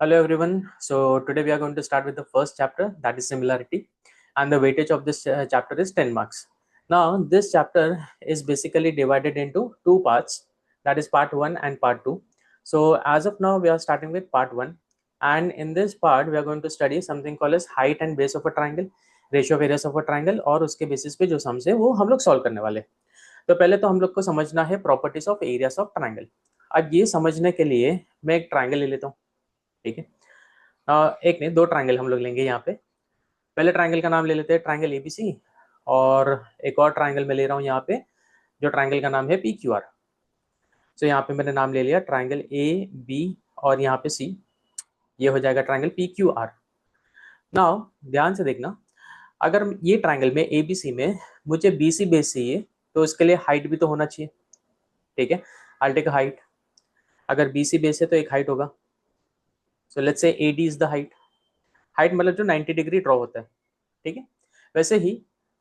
Hello everyone. So today we are going to start with the first chapter, that is similarity, and the weightage of this chapter is 10 marks. Now this chapter is basically divided into two parts, that is part 1 and part 2. So as of now we are starting with part 1, and in this part we are going to study something called as height and base of a triangle, ratio of areas of a triangle, और उसके basis पे जो sums है वो हम लोग solve करने वाले। तो पहले तो हम लोग को समझना है properties of areas of triangle. अब ये समझने के लिए मैं एक ट्राइंगल ले लेता हूँ, ठीक है। एक नहीं, दो ट्राइंगल हम लोग लेंगे यहाँ पे। पहले ट्राइंगल का नाम ले लेते हैं ट्राइंगल एबीसी, और एक और ट्राइंगल में ले रहा हूँ यहाँ पे, जो ट्राइंगल का नाम है पी क्यू आर। तो यहाँ पे मैंने नाम ले लिया ट्राइंगल ए बी और यहाँ पे सी, ये हो जाएगा triangle P Q are. Now ध्यान से देखना, अगर ये ट्राइंगल में ए बी सी में मुझे बी सी बेस चाहिए तो उसके लिए हाइट भी तो होना चाहिए, ठीक है। आई टेक हाइट, अगर बी सी बेस है तो एक हाइट होगा। सो लेट्स से A D is the height. Height मतलब जो 90 डिग्री ड्रॉ होता है, ठीक है। वैसे ही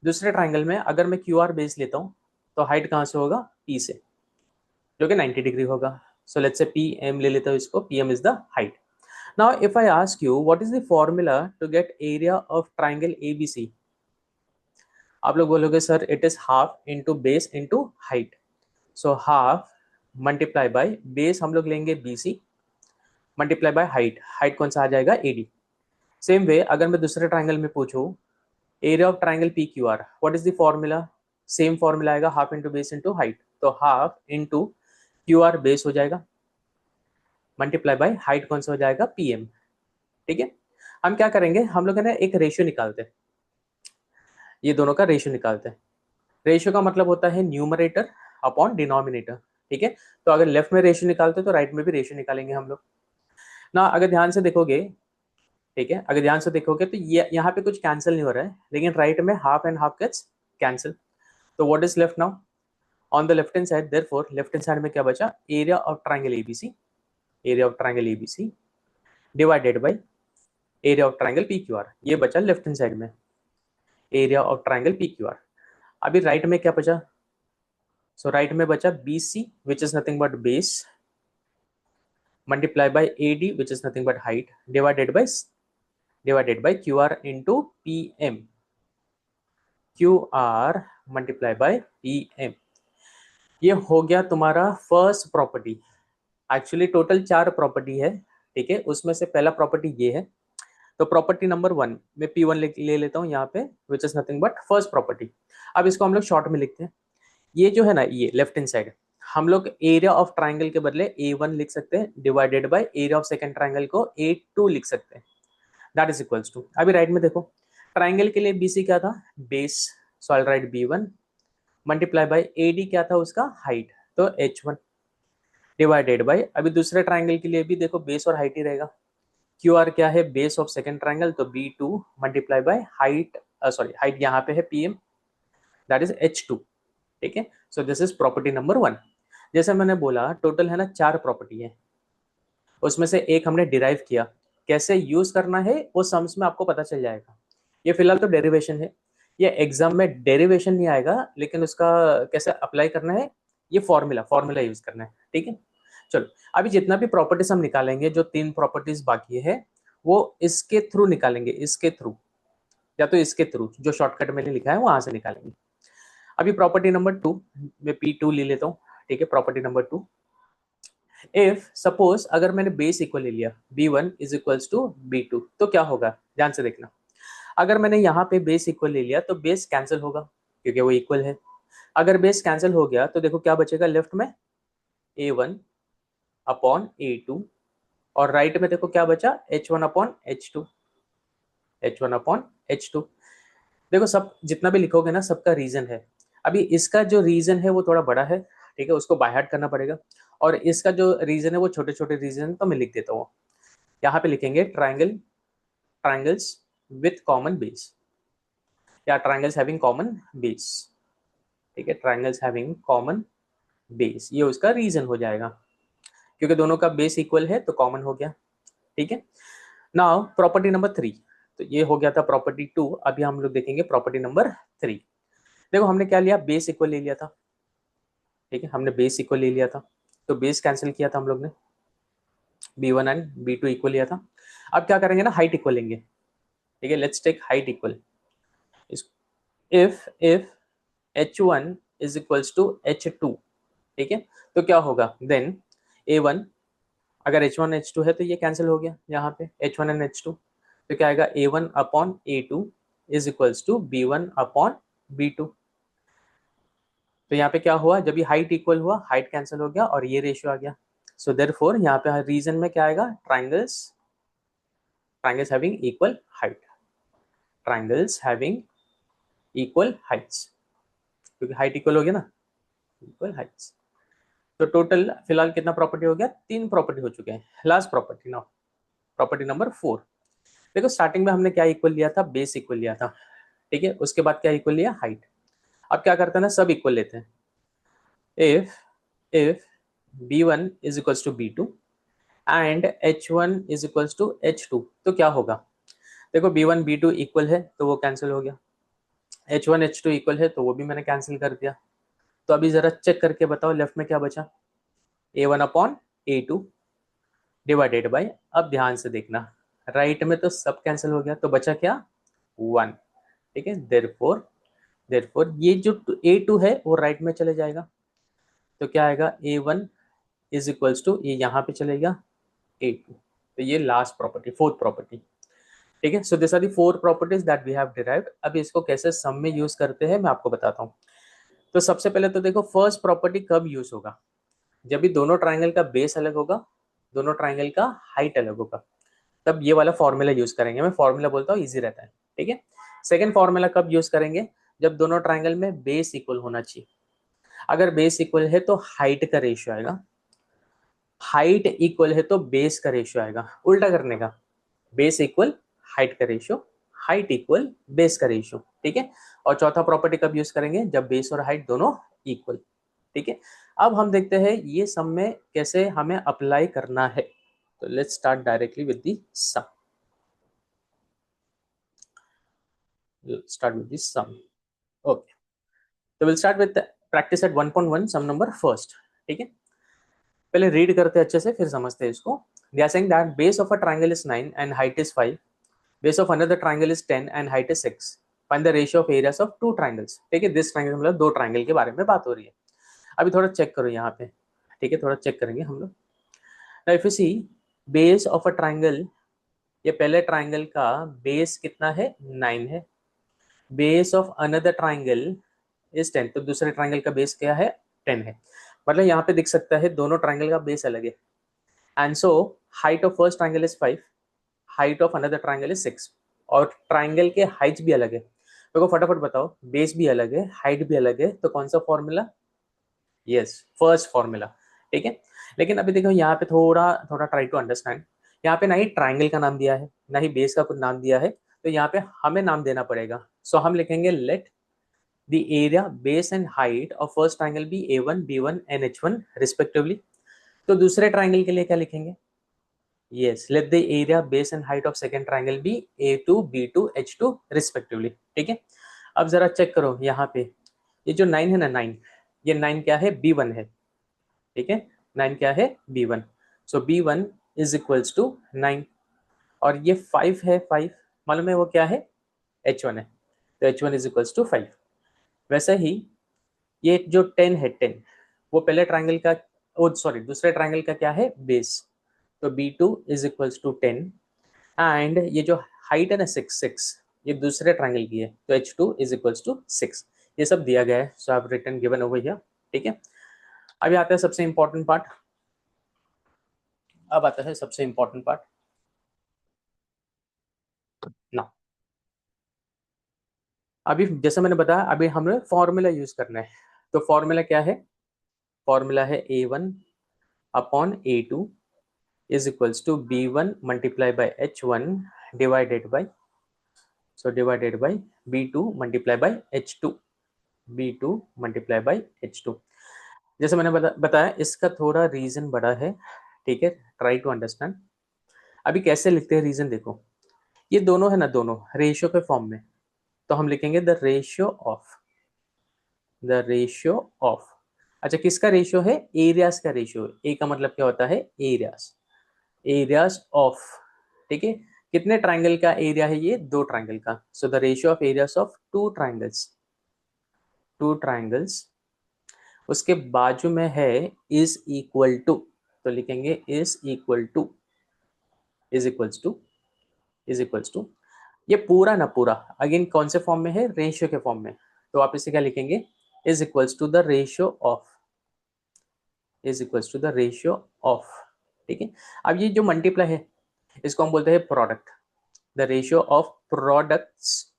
दूसरे ट्राइंगल में अगर मैं क्यू आर बेस लेता हूँ तो हाइट कहाँ से होगा, पी से, जो कि 90 डिग्री होगा। So let's say P M ले लेता हूँ इसको, P M is the height. Now if I ask you what is the formula to get area of triangle A B C, आप लोग बोलोगे sir it is half into base into height. So half multiply by base हम लोग लेंगे B C, multiply by height, height कौन सा आ जाएगा, A D. Same way अगर मैं दूसरे ट्राइंगल में पूछूं area of triangle P Q R, what is the formula, same formula आएगा half into base into height. तो half into Q R base हो जाएगा, मल्टीप्लाई बाय हाइट कौन सा हो जाएगा, पी एम, ठीक है। हम क्या करेंगे, हम लोग है ना एक रेशियो निकालते हैं, ये दोनों का रेशियो निकालते हैं। रेशियो का मतलब होता है न्यूमरेटर अपॉन डिनोमिनेटर, ठीक है। तो अगर लेफ्ट में रेशियो निकालते हैं तो राइट में भी रेशियो निकालेंगे हम लोग ना। अगर ध्यान से देखोगे, ठीक है, अगर ध्यान से देखोगे तो ये यहाँ पे कुछ कैंसिल नहीं हो रहा है, लेकिन राइट में half and half gets cancel. तो what is left now on the left hand side, therefore left hand side में क्या बचा, area of triangle ABC, area of triangle ABC divided by area of triangle P Q R, ये बचा left hand side में area of triangle P Q R. अभी right में क्या बचा, सो राइट में बचा B C which is nothing but base, multiply by A D which is nothing but height, divided by Q R into P M, Q R multiply by P M. ये हो गया तुम्हारा first property. Actually total 4 property है, ठीक है, उसमें से पहला प्रॉपर्टी ये है। तो प्रॉपर्टी नंबर 1 मैं P1 ले लेता हूँ यहाँ पे, विच is nothing but first property. अब इसको हम लोग शॉर्ट में लिखते हैं। ये जो है ना, ये लेफ्ट हैंड साइड हम लोग एरिया ऑफ ट्राइंगल के बदले A1 लिख सकते हैं, divided by area of second triangle को A2 लिख सकते हैं, दैट इज इक्वल्स टू। अभी राइट में देखो, ट्राइंगल के लिए BC क्या था, base, so I right B1 multiply by AD क्या था उसका, हाइट, तो H1 डिवाइडेड बाय, अभी दूसरे ट्राइंगल के लिए भी देखो बेस और हाइट ही रहेगा। क्यू आर क्या है, बेस ऑफ सेकंड ट्राइंगल, तो B2 multiply by height, sorry height यहाँ पे है PM, दैट इज H2, ठीक है। So this is property number 1। जैसे मैंने बोला टोटल है ना 4 प्रॉपर्टी है, उसमें से एक हमने डिराइव किया, कैसे यूज करना है वो सम्स में आपको पता चल जाएगा। ये फिलहाल तो डेरिवेशन है, ये एग्जाम में डेरिवेशन नहीं आएगा, लेकिन उसका कैसे अप्लाई करना है, ये फॉर्मूला यूज करना है, ठीक है। चलो अभी जितना भी प्रॉपर्टीज हम निकालेंगे, जो 3 प्रॉपर्टीज बाकी है वो इसके थ्रू निकालेंगे, इसके थ्रू या तो इसके थ्रू, जो शॉर्टकट मैंने लिखा है वहां से निकालेंगे। अभी प्रॉपर्टी नंबर 2 मैं P2 ले लेता हूँ, ठीक है। प्रॉपर्टी नंबर 2, इफ सपोज अगर मैंने बेस इक्वल ले लिया B1 is equals to B2, तो क्या होगा, ध्यान से देखना। अगर मैंने यहाँ पे बेस इक्वल ले लिया तो बेस कैंसिल होगा क्योंकि वो इक्वल है। अगर बेस कैंसिल हो गया तो देखो क्या बचेगा लेफ्ट में, A1 अपॉन A2, और राइट में देखो क्या बचा, H1 upon H2, H1 upon H2। देखो सब जितना भी लिखोगे ना सबका रीजन है। अभी इसका जो रीजन है वो थोड़ा बड़ा है, ठीक है, उसको बाय हार्ट करना पड़ेगा, और इसका जो रीजन है वो छोटे छोटे रीजन, तो मैं लिख देता हूँ। यहाँ पे लिखेंगे ट्राइंगल्स विथ कॉमन बेस, या ट्राइंगल्स हैविंग कॉमन बेस, ठीक है, ट्राइंगल्स हैविंग कॉमन बेस, ये उसका रीजन हो जाएगा, क्योंकि दोनों का बेस इक्वल है तो कॉमन हो गया, ठीक है। नाउ प्रॉपर्टी नंबर 3, तो ये हो गया था प्रॉपर्टी 2। अभी हम लोग देखेंगे प्रॉपर्टी नंबर 3। देखो हमने क्या लिया, बेस इक्वल ले लिया था, ठीक है, हमने बेस इक्वल ले लिया था, तो बेस कैंसिल किया था हम लोग ने, B1 एंड B2 इक्वल लिया था। अब क्या करेंगे ना, हाइट इक्वल लेंगे, ठीक है। Let's take height equal. If H1 is equals to H2, ठीक है, तो क्या होगा देन A1, अगर H1 H2 है तो ये कैंसिल हो गया यहाँ पे H1 एंड H2, तो क्या आएगा A1 upon A2 is equals to B1 upon B2। तो यहाँ पे क्या हुआ, जब ये हाइट इक्वल हुआ, हाइट कैंसिल हो गया और ये रेशियो आ गया। सो देयरफॉर यहाँ पे रीजन में क्या आएगा, triangles having equal height, triangles having equal Heights, क्योंकि हाइट इक्वल हो गया ना, इक्वल हाइट्स। तो टोटल फिलहाल कितना प्रॉपर्टी हो गया, 3 प्रॉपर्टी हो चुके हैं। Last property now, property number 4। देखो स्टार्टिंग में हमने क्या इक्वल लिया था, बेस इक्वल लिया था, ठीक है। उसके बाद क्या इक्वल लिया, हाइट। अब क्या करते हैं ना, सब इक्वल लेते हैं। If b1 is equals to b2 and h1 is equals to h2, तो क्या होगा, देखो b1 b2 इक्वल है तो वो कैंसिल हो गया, h1 h2 इक्वल है तो वो भी मैंने कैंसिल कर दिया। तो अभी जरा चेक करके बताओ लेफ्ट में क्या बचा, a1 upon a2 divided by, अब ध्यान से देखना, राइट में तो सब कैंसिल हो गया, तो बचा क्या, 1, ठीक है। देयरफॉर ये जो a2 है वो राइट में चले जाएगा, तो क्या आएगा a1 इज इक्वल्स टू, ये यहाँ पे चलेगा a2। तो ये लास्ट प्रॉपर्टी, फोर्थ प्रॉपर्टी, ठीक है। So this are the 4 properties that we have derived. अब इसको कैसे सम में यूज करते हैं मैं आपको बताता हूँ। तो सबसे पहले तो देखो फर्स्ट प्रॉपर्टी कब यूज होगा, जब भी दोनों ट्राइंगल का बेस अलग होगा, दोनों ट्राइंगल का हाइट अलग होगा, तब ये वाला फॉर्मूला यूज करेंगे। मैं फॉर्मूला बोलता हूँ, इजी रहता है, ठीक है। सेकंड फॉर्मूला कब यूज करेंगे, जब दोनों ट्राइंगल में बेस इक्वल होना चाहिए। अगर बेस इक्वल है तो हाइट का रेशियो आएगा, हाइट इक्वल है तो बेस का रेशियो आएगा, उल्टा करने का, बेस इक्वल हाइट का रेशियो, हाइट इक्वल बेस का रेशियो, ठीक है। और चौथा प्रॉपर्टी कब यूज करेंगे, जब बेस और हाइट दोनों इक्वल, ठीक है। अब हम देखते हैं ये सम में कैसे हमें अप्लाई करना है। तो let's start directly with the sum, start with the sum, okay। तो we'll start with practice at 1.1 sum number first, ठीक है। पहले रीड करते हैं अच्छे से फिर समझते हैं इसको। they are saying that base of a triangle is 9 and height is 5, base of another triangle is 10 and height is 6, find the ratio of areas of two triangles, ठीक है। दिस ट्राइंगल मतलब 2 ट्राइंगल के बारे में बात हो रही है। अभी थोड़ा चेक करो यहाँ पे, ठीक है, थोड़ा चेक करेंगे हम लोग। now if you see base of a triangle, ये पहले ट्राइंगल का बेस कितना है, 9 है, base of another triangle is 10, तो दूसरे ट्राइंगल का बेस क्या है, 10 है। मतलब यहाँ पे दिख सकता है दोनों ट्राइंगल का बेस अलग है। And so height of first triangle is 5, height of another triangle is 6, और ट्राइंगल के हाइट्स भी अलग है। तो फटाफट बताओ, बेस भी अलग है, हाइट भी अलग है, तो कौन सा फॉर्मूला, यस फर्स्ट फॉर्मूला, ठीक है। लेकिन अभी देखो यहाँ पे थोड़ा थोड़ा ट्राई टू अंडरस्टैंड, यहाँ पे ना ही ट्राइंगल का नाम दिया है ना ही बेस का कुछ नाम दिया है, तो यहाँ पे हमें नाम देना पड़ेगा। सो हम लिखेंगे late the area, base and height of first triangle be A1, B1 and H1 respectively। तो दूसरे ट्राइंगल के लिए क्या लिखेंगे, yes let the area, base and height of second triangle be A2, B2, H2 respectively, ठीक है। अब जरा चेक करो यहाँ पे, ये जो 9 है ना, 9, ये 9 क्या है, B1 है, ठीक है। 9 क्या है, B1, so B1 is equals to 9, और ये 5 है, 5 मालूम है वो क्या है, H1 है, तो H1 इज इक्वल्स टू 5। वैसे ही ये जो 10 है, 10 वो पहले ट्राइंगल का, ओ सॉरी दूसरे ट्राइंगल का क्या है, बेस, तो B2 is equals to 10, and ये जो हाइट है ना 6 ये दूसरे ट्राइंगल की है, तो H2 इज इक्वल्स टू 6। ये सब दिया गया है, so I have written given over here, ठीक है। अभी आता है सबसे इंपॉर्टेंट पार्ट, अब आता है सबसे इंपॉर्टेंट पार्ट ना। अभी जैसे मैंने बताया, अभी हमें फॉर्मूला यूज करना है। तो फॉर्मूला क्या है, फॉर्मूला है A1 upon A2 is equals to B1 multiplied by H1 divided by, so divided by B2 multiplied by H2, B2 multiplied by H2। जैसे मैंने बताया इसका थोड़ा रीजन बड़ा है, ठीक है, ट्राई टू अंडरस्टैंड। अभी कैसे लिखते हैं रीजन देखो, ये दोनों है ना, दोनों रेशियो के फॉर्म में, तो हम लिखेंगे the ratio of, the ratio of, अच्छा किसका रेशियो है, एरियाज का रेशियो। ए का मतलब क्या होता है, एरियाज, एरियाज ऑफ, ठीक है, कितने ट्राइंगल का एरिया है ये? दो ट्राइंगल का। So the ratio of areas of two triangles, two triangles, उसके बाजू में है इज इक्वल टू, तो लिखेंगे is equal to, is equals to, is equals to, ये पूरा ना पूरा अगेन कौन से फॉर्म में है? रेशियो के फॉर्म में। तो आप इसे क्या लिखेंगे? Is equals to the ratio of, is equals to the ratio of, ठीक है। अब ये जो मल्टीप्लाई है इसको हम बोलते हैं product, the ratio of products,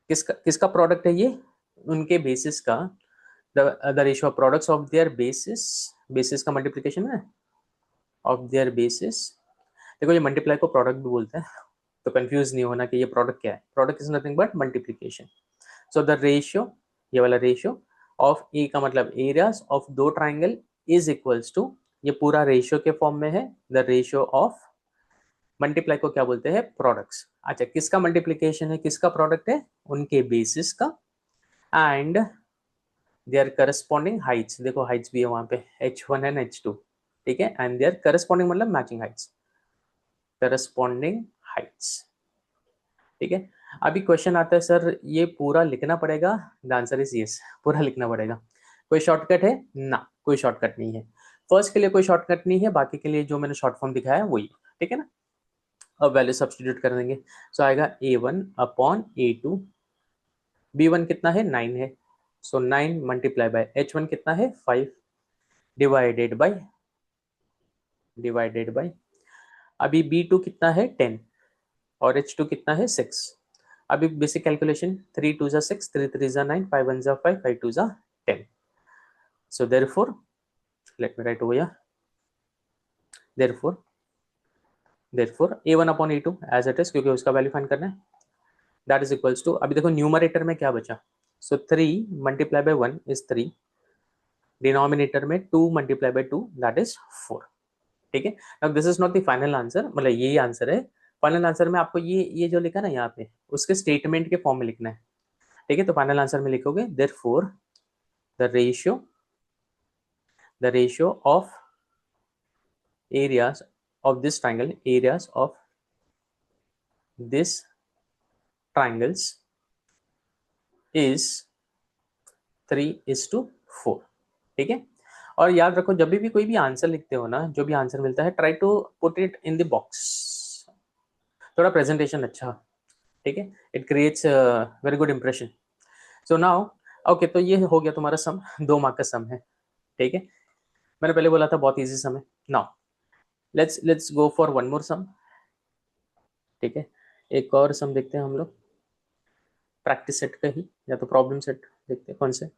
किसका किसका प्रोडक्ट है ये? उनके बेसिस का, the ratio of products of their basis, basis का मल्टीप्लिकेशन है ऑफ देयर बेसिस। देखो ये मल्टीप्लाई को प्रोडक्ट भी बोलते हैं, तो कंफ्यूज नहीं होना कि ये प्रोडक्ट क्या है। Product is nothing but multiplication. So the ratio, ये वाला रेशियो ऑफ ए का मतलब एरियाज ऑफ दो ट्राइंगल इज इक्वल्स टू, ये पूरा रेशियो के फॉर्म में है, द रेशियो ऑफ, मल्टीप्लाई को क्या बोलते हैं? प्रोडक्ट्स। अच्छा किसका मल्टीप्लिकेशन है, किसका प्रोडक्ट है? उनके बेसिस का, एंड देयर करस्पॉन्डिंग हाइट्स, देखो हाइट्स भी है वहां पे h1 एंड h2, ठीक है, एंड देयर करस्पॉन्डिंग मतलब मैचिंग हाइट्स, करस्पॉन्डिंग हाइट्स, ठीक है। अभी क्वेश्चन आता है सर ये पूरा लिखना पड़ेगा? द आंसर इज यस, पूरा लिखना पड़ेगा। कोई शॉर्टकट है ना? कोई शॉर्टकट नहीं है। फर्स्ट के लिए कोई शॉर्टकट नहीं है, बाकी के लिए जो मैंने शॉर्ट फॉर्म दिखाया है वही, ठीक है ना। अब वैल्यू सब्सटीट्यूट कर देंगे, सो आएगा a1 अपॉन a2, b1 कितना है? 9 है, सो 9 मल्टीप्लाई बाय h1 कितना है? 5, डिवाइडेड बाय, डिवाइडेड बाय, अभी b2 कितना है? 10, और h2 कितना है? 6। अभी बेसिक कैलकुलेशन, 3 2 जा 6, 3 3 जा 9, 5 1 जा 5, 5 2 जा 10। So therefore, let me write over here. Therefore, therefore a1 upon a2 as it is, क्योंकि उसका वैल्यू फाइंड करना है, that is equals to, अभी देखो न्यूमरेटर में क्या बचा? So 3 multiply by 1 is 3, denominator में 2 multiply by 2 that is 4, ठीक है। Now this is not the final answer, मतलब यही आंसर है। फाइनल आंसर में आपको ये जो लिखा ना यहाँ पे, उसके स्टेटमेंट के फॉर्म में लिखना है, ठीक है। तो फाइनल आंसर में लिखोगे therefore the ratio, the ratio of areas of this triangle, areas of this triangles is 3:4, ठीक है। और याद रखो जब भी कोई भी आंसर लिखते हो ना, जो भी आंसर मिलता है, try to put it in the box, थोड़ा प्रेजेंटेशन अच्छा, ठीक है, it creates very good impression. So now okay, तो ये हो गया तुम्हारा सम, 2 मार्क का सम है, ठीक है। मैंने पहले बोला था बहुत इजी सम है। Now let's go for one more sum, ठीक है। एक और सम देखते हैं हम लोग, प्रैक्टिस सेट का ही, या तो प्रॉब्लम सेट देखते हैं कौन से।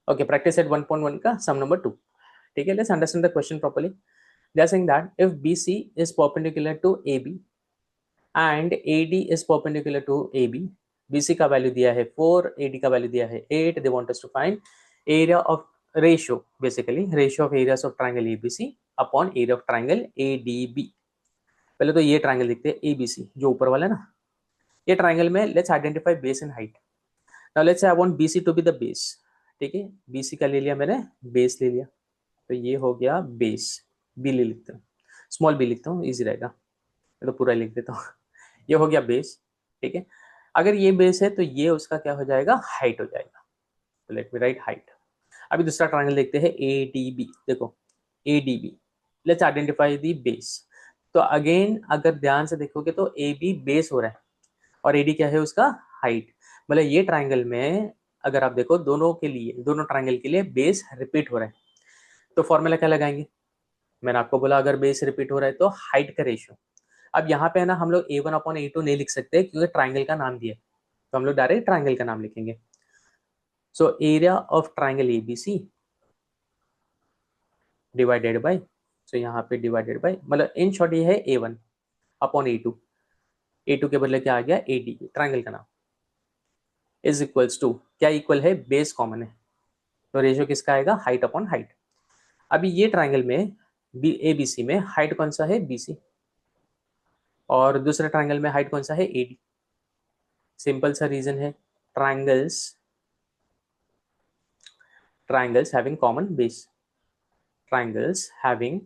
ओके, प्रैक्टिस सेट 1.1 का सम नंबर 2, ठीक है। Let's understand the question properly. They are saying that if BC is perpendicular to AB and AD is perpendicular to AB, BC का वैल्यू दिया है 4, AD का वैल्यू दिया है 8, they want us to find area of, ratio, basically ratio of areas of triangle ABC upon area of triangle ADB। पहले तो ये triangle देखते हैं ABC जो ऊपर वाला है ना, ये ट्राइंगल में let's identify base and height. Now let's say I want BC to be the base, ठीक है। BC का ले लिया मैंने, बेस ले लिया, तो ये हो गया बेस, बी ले लिखता हूँ, स्मॉल बी लिखता हूँ, इजी रहेगा, तो पूरा लिख देता हूँ। ये हो गया बेस, ठीक है। अगर ये बेस है तो ये उसका क्या हो जाएगा? हाइट हो जाएगा। तो लेट मी राइट हाइट। अभी दूसरा ट्रायंगल देखते हैं ADB, देखो ADB, let's identify the base. तो अगेन अगर ध्यान से देखोगे तो AB बेस हो रहा है और AD क्या है? उसका हाइट। मतलब ये ट्राइंगल में अगर आप देखो दोनों के लिए, दोनों ट्राइंगल के लिए बेस रिपीट हो रहा है, तो फॉर्मूला क्या लगाएंगे? मैंने आपको बोला अगर बेस रिपीट हो रहा है तो हाइट का रेशियो। अब यहाँ पे है ना, हम लोग A1 अपॉन A2 नहीं लिख सकते क्योंकि ट्राइंगल का नाम दिया है, तो हम लोग डायरेक्ट ट्राइंगल का नाम लिखेंगे। So area of triangle ABC divided by, so यहाँ पे डिवाइडेड बाय, मतलब इन शॉर्ट ये है A1 अपॉन A2, A2 के बदले क्या आ गया? AD, ट्राइंगल का नाम, इज इक्वल्स टू, क्या इक्वल है? बेस कॉमन है, तो रेशियो किसका आएगा? Height upon height. अभी ये ट्राइंगल में ABC में हाइट कौन सा है? BC, और दूसरे ट्राइंगल में हाइट कौन सा है? AD। सिंपल सा रीजन है, triangles, triangles having common base, triangles having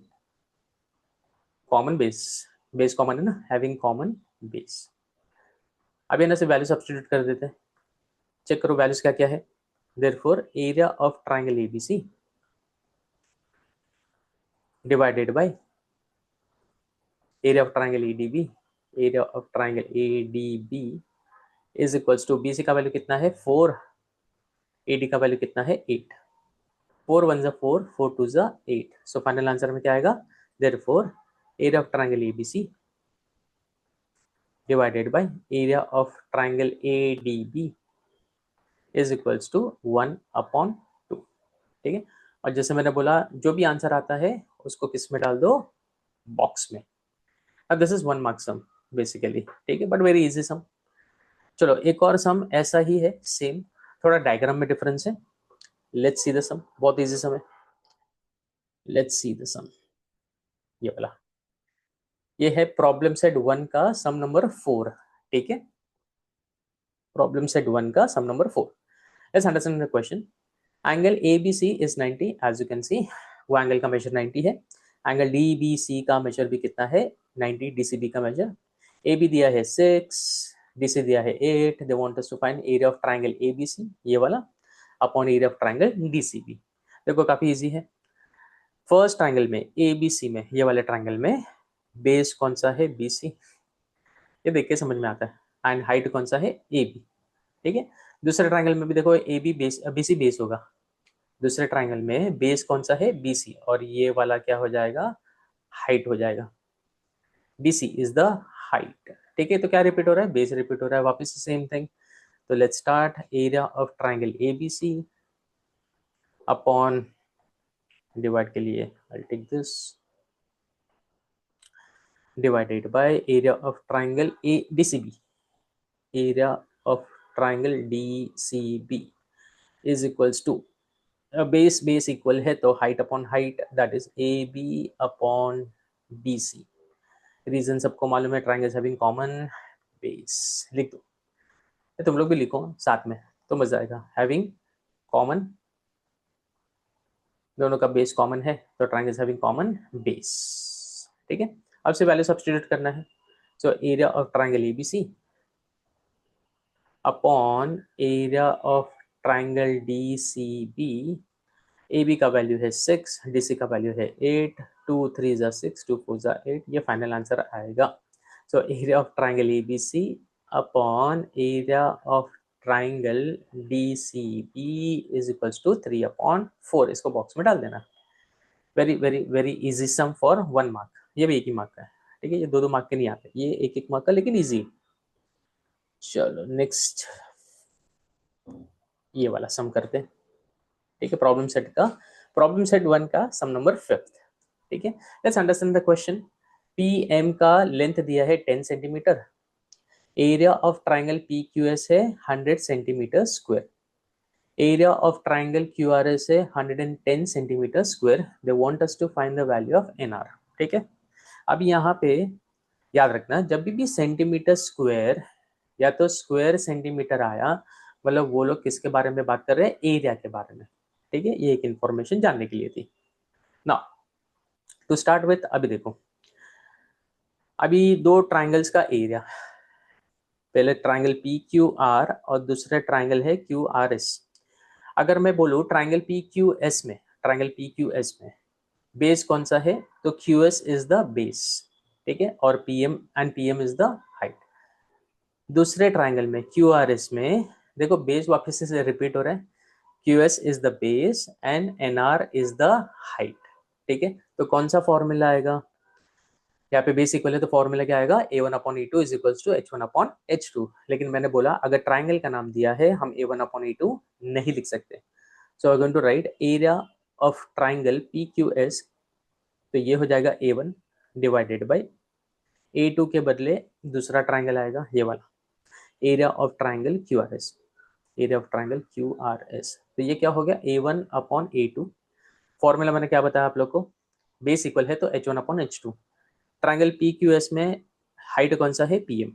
common base, base common है ना, हैविंग कॉमन बेस। अभी ना से वैल्यू सब्स्टिट्यूट कर देते हैं, चेक करो वैल्यूज क्या क्या है। Therefore area of triangle ABC divided by area of triangle ADB, area of triangle ADB is equals to, BC का वैल्यू कितना है 4, एडी का वैल्यू कितना है 8, 4 1 4, 4 2 8, सो फाइनल आंसर में क्या आएगा, therefore area of triangle ABC divided by area of triangle ADB is equals to 1/2, ठीक है। और जैसे मैंने बोला जो भी आंसर आता है उसको किस में डाल दो, बॉक्स में। अब this is 1 mark sum basically, ठीक है, बट वेरी इजी सम। चलो एक और सम ऐसा ही है सेम, थोड़ा डायग्राम में डिफरेंस है। लेट्स सी द सम, बहुत इजी सम है। लेट्स सी द सम, ये वाला, ये है प्रॉब्लम सेट 1 का सम नंबर 4, ठीक है। प्रॉब्लम सेट 1 का sum number 4। Let's understand the question. Angle ABC is 90, as you can see वो एंगल का मेजर 90 है। एंगल DBC का मेजर भी कितना है 90, DCB का मेजर। AB दिया है 6, DC दिया है 8, they want us to find area of triangle ABC, ये वाला, upon area of triangle DCB। देखो काफी इजी है। फर्स्ट ट्राइंगल में ABC में, ये वाले ट्राइंगल में बेस कौन सा है BC, ये देख के समझ में आता है, एंड हाइट कौन सा है AB, ठीक है। दूसरे ट्राइंगल में भी देखो AB बेस, BC बेस होगा। दूसरे ट्राइंगल में बेस कौन सा है BC, और ये वाला क्या हो जाएगा, हाइट हो जाएगा। BC इज द हाइट, ठीक है। तो क्या रिपीट हो रहा है, बेस रिपीट हो रहा है, वापस सेम थिंग। तो let's start, area of triangle ABC upon, divide के लिए I take this, divided by area of triangle DCB, area of triangle DCB is equals to, base base equal है तो height upon height, that is AB upon BC। Reason सबको मालूम है, triangles having common base. लिख दो, तुम लोग भी लिखो साथ में तो मजा आएगा। हैविंग कॉमन, दोनों का बेस कॉमन है तो ट्राइंगल्स हैविंग कॉमन बेस, ठीक है। अब से वैल्यू सब्स्टिट्यूट करना है। सो area of triangle ABC upon area of triangle DCB, AB का वैल्यू है 6, DC का वैल्यू है 8, 2 3 ज़ा 6, 2 4 ज़ा 8, ये फाइनल आंसर आएगा। So area of triangle ABC upon area of triangle DCB is equals to 3/4, इसको बॉक्स में डाल देना। Very very very easy sum for 1 mark, ये भी 1 ही मार्क का है, ठीक है। ये 2 मार्क के नहीं आते, ये 1 मार्क का लेकिन इजी। चलो नेक्स्ट, ये वाला सम करते हैं, ठीक है। प्रॉब्लम सेट का, प्रॉब्लम सेट 1 का सम नंबर 5, ठीक है। Let's understand the question. PM का लेंथ दिया है 10 centimetre, area of triangle PQS है 100 centimetre square, area of triangle QRS है 110 centimetre square, they want us to find the value of NR, ठीक है। अब यहाँ पे याद रखना, जब भी सेंटीमीटर स्क्वायर या तो स्क्वायर सेंटीमीटर आया, मतलब वो लोग किसके बारे में बात कर रहे हैं, एरिया के बारे में, ठीक है। ये एक इंफॉर्मेशन जानने के लिए थी ना। टू स्टार्ट विथ, अभी देखो, अभी 2 ट्राइंगल्स का एरिया, पहले ट्राइंगल PQR और दूसरा ट्राइंगल है QRS। अगर मैं बोलूँ ट्राइंगल PQS में, ट्राइंगल PQS में बेस कौन सा है, तो QS इज द बेस, ठीक है, और PM इज द हाइट। दूसरे ट्राइंगल में QRS में देखो बेस वापस से रिपीट हो रहा है, QS is the base and NR is the height, ठीक है। तो कौन सा फॉर्मूला आएगा, यहाँ पे बेस इक्वल है तो फॉर्मूला क्या आएगा, A1/E2 is equals to H1/H2। लेकिन मैंने बोला अगर ट्राइंगल का नाम दिया है हम A1/E2 नहीं लिख सकते। So I going to write area of triangle PQS, तो ये हो जाएगा A1 डिवाइडेड बाई A2 के बदले दूसरा ट्राइंगल आएगा ये वाला, area of triangle QRS, area of triangle QRS। तो ये क्या हो गया A1/A2। फॉर्मूला मैंने क्या बताया आप लोग को, बेस इक्वल है तो H1/H2। ट्राइंगल PQS में हाइट कौन सा है PM,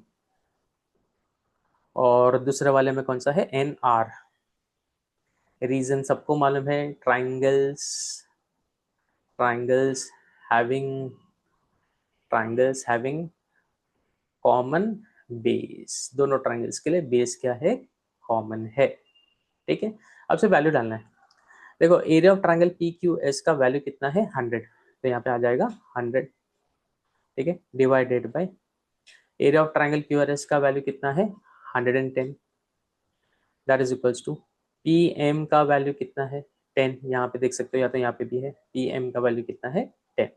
और दूसरे वाले में कौन सा है NR। रीजन सबको मालूम है, triangles, triangles having triangles having common base, दोनों ट्राइंगल्स के लिए बेस क्या है, कॉमन है। ठीक है, अब से वैल्यू डालना है। देखो area of triangle P Q S का वैल्यू कितना है 100, तो यहाँ पे आ जाएगा 100। ठीक है, divided by area of triangle Q R S का वैल्यू कितना है 110, that is equals to P M का वैल्यू कितना है 10, यहाँ पे देख सकते हो, या तो यहाँ पे भी है, पी एम का वैल्यू कितना है 10।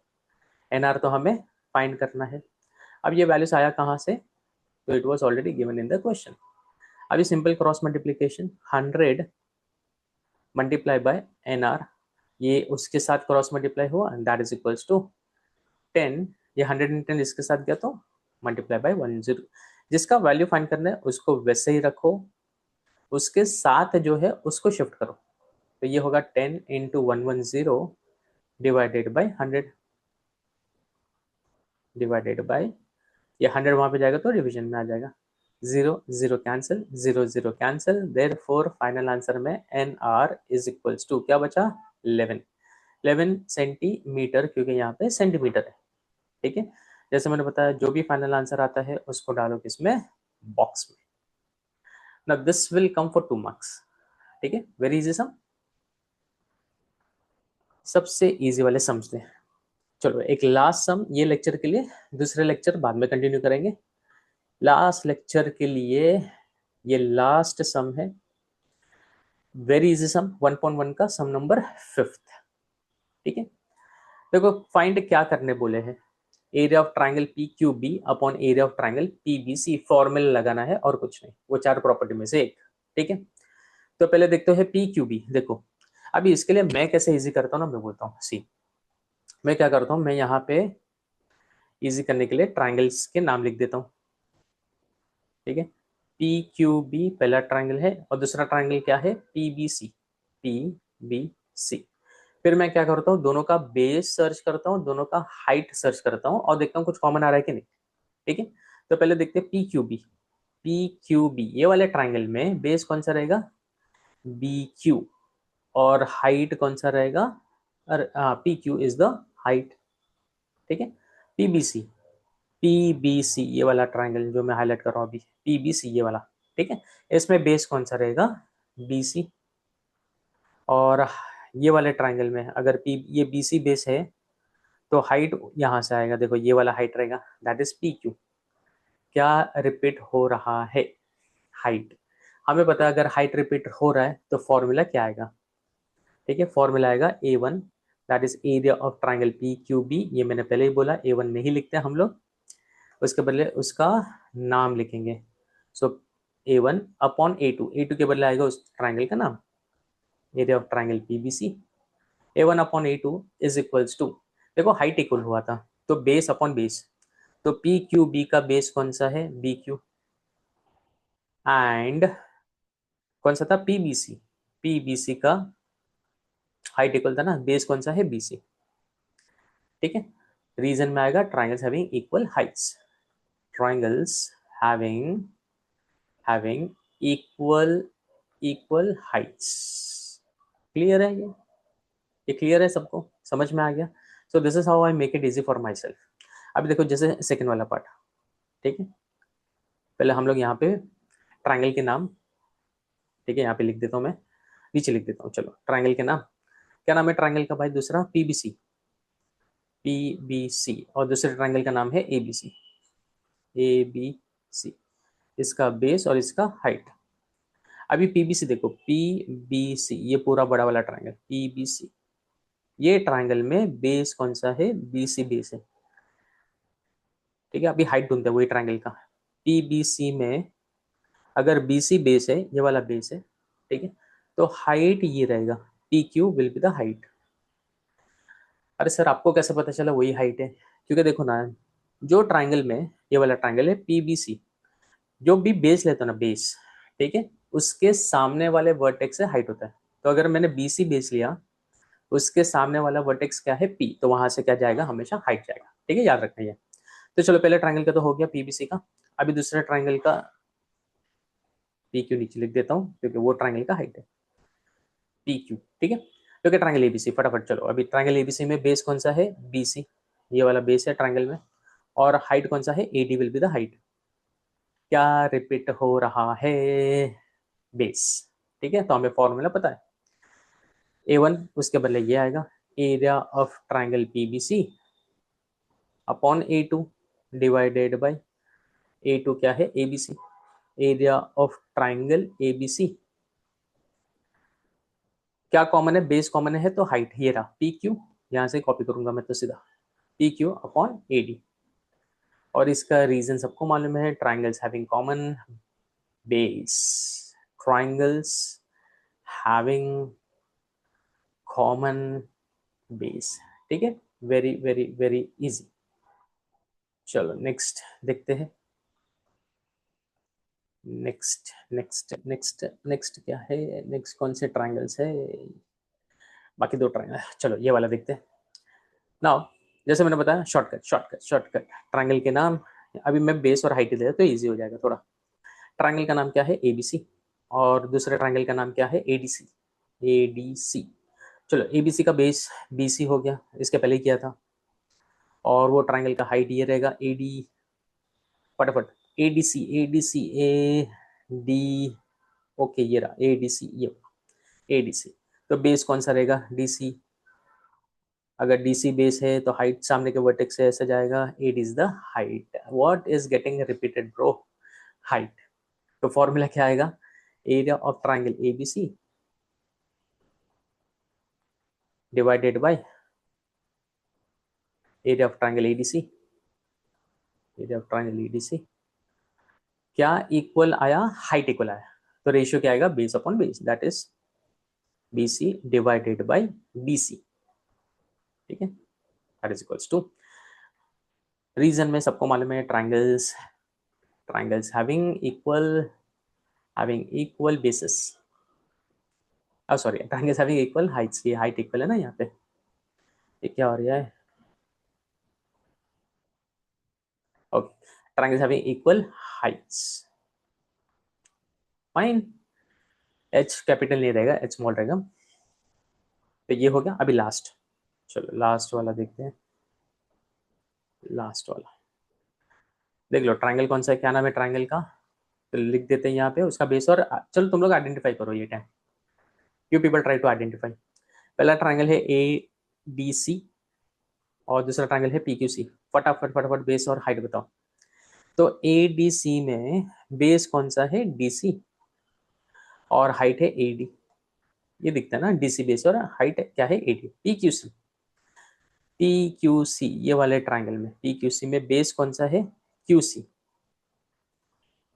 एन आर तो हमें फाइंड करना है। अब ये वैल्यूज आया कहाँ से, तो it was already given in the question. अभी simple cross multiplication 100 multiply by N R, ये उसके साथ क्रॉस मल्टीप्लाई हुआ, दैट इज इक्वल्स टू 10, ये 110 इसके साथ गया तो मल्टीप्लाई बाय 10। जिसका वैल्यू फाइंड करना है उसको वैसे ही रखो, उसके साथ जो है उसको शिफ्ट करो, तो ये होगा 10 into 110 divided by 100, divided by ये 100 वहां पे जाएगा तो डिवीजन में आ जाएगा, 0 0 cancel, 0 0 cancel, therefore final answer में N R is equals to क्या बचा 11, 11 सेंटीमीटर, क्योंकि यहाँ पे सेंटीमीटर है। ठीक है, जैसे मैंने बताया जो भी फाइनल आंसर आता है उसको डालो किसमें, बॉक्स में। Now this will come for 2 marks. ठीक है, वेरी इजी सम, सबसे इजी वाले समझते हैं। चलो एक लास्ट सम ये लेक्चर के लिए, दूसरे लेक्चर बाद में कंटिन्यू करेंगे। लास्ट लेक्चर के लिए ये लास्ट सम है, वेरी इजी सम 1.1 का सम नंबर 5। ठीक है, देखो फाइंड क्या करने बोले हैं, area of triangle P Q B upon area of triangle P B C, formula लगाना है और कुछ नहीं, वो 4 प्रॉपर्टी में से एक। ठीक है, तो पहले देखते हैं पी क्यू बी। देखो अभी इसके लिए मैं कैसे इजी करता हूँ ना, मैं बोलता हूँ सी, मैं क्या करता हूँ, मैं यहाँ पे इजी करने के लिए ट्राइंगल्स के नाम लिख देता हूँ। ठीक है, पी क्यू बी पहला ट्राइंगल है और दूसरा ट्राइंगल क्या है P B C, P B C. फिर मैं क्या करता हूँ, दोनों का बेस सर्च करता हूँ, दोनों का हाइट सर्च करता हूँ और देखता हूँ कुछ कॉमन आ रहा है कि नहीं। ठीक है, तो पहले देखते हैं P Q B. P Q B ये वाले ट्राइंगल में बेस कौन सा रहेगा, बी क्यू, और हाइट कौन सा रहेगा, P Q is the height. ठीक है, पीबीसी, पीबीसी ये वाला ट्राइंगल जो मैं हाईलाइट कर रहा हूँ अभी, पीबीसी ये वाला। ठीक है, इसमें बेस कौन सा रहेगा, बीसी, और ये वाले ट्राइंगल में अगर पी ये बीसी बेस है तो हाइट यहाँ से आएगा, देखो ये वाला हाइट रहेगा, दैट इज पी क्यू। क्या रिपीट हो रहा है, हाइट। हमें पता है अगर हाइट रिपीट हो रहा है तो फॉर्मूला क्या आएगा। ठीक है, फॉर्मूला आएगा A one, that is area of triangle P Q B. ये मैंने पहले ही बोला ए वन नहीं लिखते हम लोग, उसके बदले उसका नाम लिखेंगे। So A one upon A two के बदले आएगा उस ट्राइंगल का नाम, area of triangle PBC. A one upon A two is equals to, देखो हाइट इक्वल हुआ था तो बेस अपॉन बेस, तो पी क्यू बी का बेस कौन सा है बी क्यू, एंड कौन सा था पीबीसी, पीबीसी का हाइट इक्वल था ना, बेस कौन सा है बीसी। ठीक है, रीजन में आएगा triangles having equal Heights, triangles having having equal equal Heights. Clear है ये क्लियर है, सबको समझ में आ गया। सो this is how I make it easy for my self. अभी देखो जैसे सेकंड वाला पार्ट। ठीक है, पहले हम लोग यहाँ पे ट्राइंगल के नाम, ठीक है यहाँ पे लिख देता हूँ मैं, नीचे लिख देता हूँ। चलो ट्राइंगल के नाम, क्या नाम है ट्राइंगल का भाई, दूसरा पीबीसी, पीबीसी, और दूसरे ट्राइंगल का नाम है एबीसी, एबीसी, इसका बेस और इसका हाइट। अभी पीबीसी देखो, पीबीसी ये पूरा बड़ा वाला ट्राइंगल पीबीसी, ये ट्राइंगल में बेस कौन सा है बीसी बेस है। ठीक है, अभी हाइट ढूंढते हैं वही ट्राइंगल का, पीबीसी में अगर बीसी बेस है, ये वाला बेस है, ठीक है, तो हाइट ये रहेगा, P Q will be the height. अरे सर आपको कैसे पता चला वही हाइट है, क्योंकि देखो ना, जो ट्राइंगल में ये वाला ट्राइंगल है पीबीसी, जो भी बेस लेता है ना बेस, ठीक है, उसके सामने वाले वर्टेक्स से हाइट होता है। तो अगर मैंने बीसी बेस लिया, उसके सामने वाला वर्टेक्स क्या है पी, तो वहां से क्या जाएगा हमेशा हाइट जाएगा। ठीक है, याद रखना ये। तो चलो पहले ट्राइंगल का तो हो गया पीबीसी का, अभी दूसरे ट्राइंगल का पी क्यू नीचे लिख देता हूँ क्योंकि वो ट्राइंगल का हाइट है पी क्यू। ठीक है, क्योंकि ट्राइंगल एबीसी फटाफट चलो, अभी ट्राइंगल एबीसी में बेस कौन सा है बीसी, ये वाला बेस है ट्राइंगल में, और हाइट कौन सा है, AD will be the height. क्या रिपीट हो रहा है, बेस। ठीक है, तो हमें फॉर्मूला पता है, A1 उसके बदले ये आएगा, area of triangle PBC upon A2 divided by A2 क्या है, ABC, area of triangle ABC। क्या कॉमन है, बेस कॉमन है, तो हाइट ये रहा PQ, यहाँ से कॉपी करूंगा मैं तो सीधा PQ अपॉन AD। और इसका रीजन सबको मालूम है, triangles having common base, triangles having common base. ठीक है, वेरी वेरी वेरी इजी। चलो नेक्स्ट देखते हैं, नेक्स्ट नेक्स्ट नेक्स्ट नेक्स्ट क्या है, नेक्स्ट कौन से ट्राइंगल्स है, बाकी दो ट्राइंगल, चलो ये वाला देखते हैं। नाउ जैसे मैंने बताया, शॉर्टकट शॉर्टकट शॉर्टकट, ट्राइंगल के नाम अभी मैं बेस और हाइट दे तो इजी हो जाएगा थोड़ा। ट्राइंगल का नाम क्या है, ABC, और दूसरे ट्राइंगल का नाम क्या है, ADC। ADC, चलो ABC का बेस BC हो गया, इसके पहले ही किया था, और वो ट्राइंगल का हाइट ये रहेगा AD, फटाफट ADC ADC AD, ओके ये रहा ADC, ये ADC। तो बेस कौन सा रहेगा, DC। अगर DC बेस है तो हाइट सामने के वर्टेक्स से ऐसे जाएगा, it is the height. What is getting repeated bro, height. तो फॉर्मूला क्या आएगा, area of triangle ABC divided by area of triangle ADC, area of triangle ADC क्या इक्वल आया, हाइट इक्वल आया, तो रेशियो क्या आएगा, base upon base, that is BC divided by BC। ठीक है, that is equals to, reason में सबको मालूम है, triangles triangles having equal bases, sorry triangles having equal Heights, ये हाइट इक्वल है ना यहाँ पे, ये क्या हो रहा है, okay, triangles having equal Heights, fine. H capital नहीं रहेगा, H स्मॉल रहेगा। तो ये हो गया, अभी लास्ट, चलो लास्ट वाला देखते हैं, लास्ट वाला देख लो, ट्राइंगल कौन सा है, क्या नाम है ट्राइंगल का, तो लिख देते हैं यहाँ पे उसका बेस, और चलो तुम लोग आइडेंटिफाई करो ये time, you people try to identify. पहला ट्राइंगल है ABC और दूसरा ट्राइंगल है PQC, फटाफट फटाफट बेस और हाइट बताओ। तो ADC में बेस कौन सा है, DC, और हाइट है AD, ये दिखता है ना, DC बेस और हाइट क्या है AD। PQC ये वाले ट्राइंगल में, PQC में बेस कौन सा है, QC,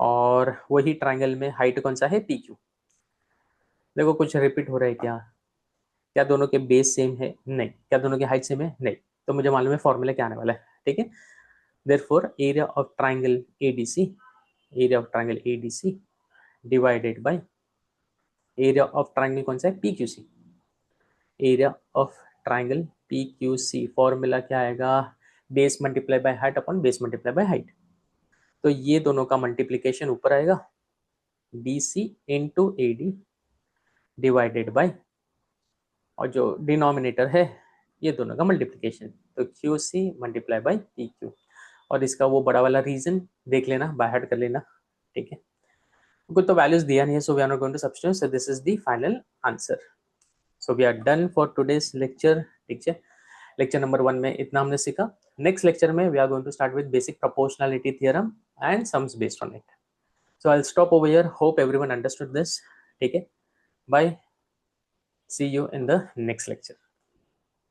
और वही ट्राइंगल में हाइट कौन सा है, PQ। देखो कुछ रिपीट हो रहा है क्या, क्या दोनों के बेस सेम है, नहीं। क्या दोनों की हाइट सेम है, नहीं। तो मुझे मालूम है फॉर्मूला क्या आने वाला है, ठीक है। Therefore area of triangle ADC, area of triangle ADC divided by area of triangle कौन सा है, PQC, area of triangle PQC। Formula क्या आएगा, base multiply by height upon base multiply by height. तो ये दोनों का मल्टीप्लीकेशन ऊपर आएगा, BC into AD divided by, और जो डिनोमिनेटर है ये दोनों का मल्टीप्लीकेशन, तो QC मल्टीप्लाई बाय PQ। और इसका वो बड़ा वाला रीजन देख लेना, बाय हार्ट कर लेना, ठीक है। कुछ तो वैल्यूज दिया नहीं है, so we are not going to substitute, so this is the final answer. So we are done for today's lecture, ठीक है। लेक्चर नंबर 1 में इतना हमने सीखा। नेक्स्ट लेक्चर में we are going to start with basic proportionality theorem and sums based on it. So I will stop over here, hope everyone understood this, ठीक है। Bye, see you in the next lecture.